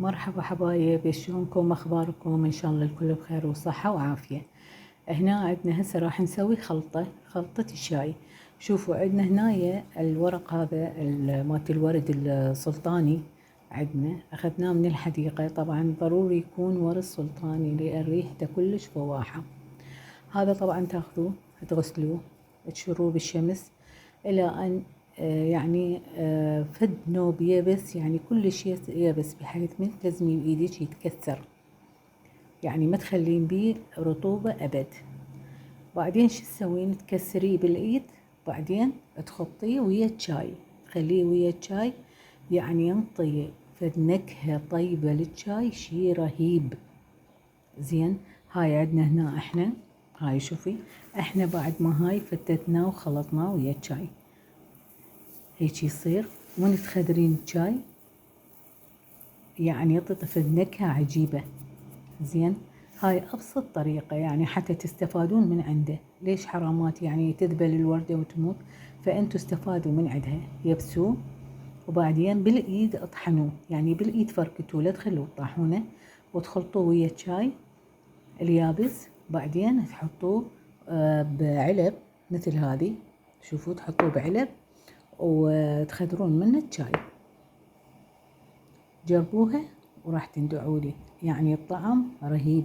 مرحبا حبايب، شلونكم؟ اخباركم؟ ان شاء الله الكل بخير وصحة وعافية. هنا عندنا هسه راح نسوي خلطة الشاي. شوفوا عندنا هنايا الورق هذا مالت الورد السلطاني، عندنا اخذناه من الحديقة. طبعا ضروري يكون ورد سلطاني لان ريحته كلش فواحة. هذا طبعا تاخذوه تغسلوه تشروه بالشمس الى ان يعني فد نوب يبس، يعني كلش يبس بحيث ما تلزمي بايدك يتكسر، يعني ما تخلين بيه رطوبة ابد. بعدين شو تسوين؟ تكسريه بالايد، بعدين تخطيه ويا الشاي، تخليه ويا الشاي، يعني ينطي فد نكهة طيبة للشاي شي رهيب. زين، هاي عندنا هنا احنا، هاي شوفي، احنا بعد ما هاي فتتناه وخلطناه ويا الشاي هيك يصير. وين تخدرين الشاي يعني يطفي نكهة عجيبة. زين، هاي ابسط طريقة يعني حتى تستفادون من عنده. ليش حرامات يعني تذبل الوردة وتموت؟ فانتوا استفادوا من عندها. يبسوه وبعدين بالايد اطحنوه، يعني بالايد فركتوه، لا تخلوه طاحونه، وتخلطوه ويا الشاي اليابس. بعدين تحطوه بعلب مثل هذه، شوفوا تحطوه بعلب وتخدرون منه الشاي. جربوها وراح تندعولي، يعني الطعم رهيب.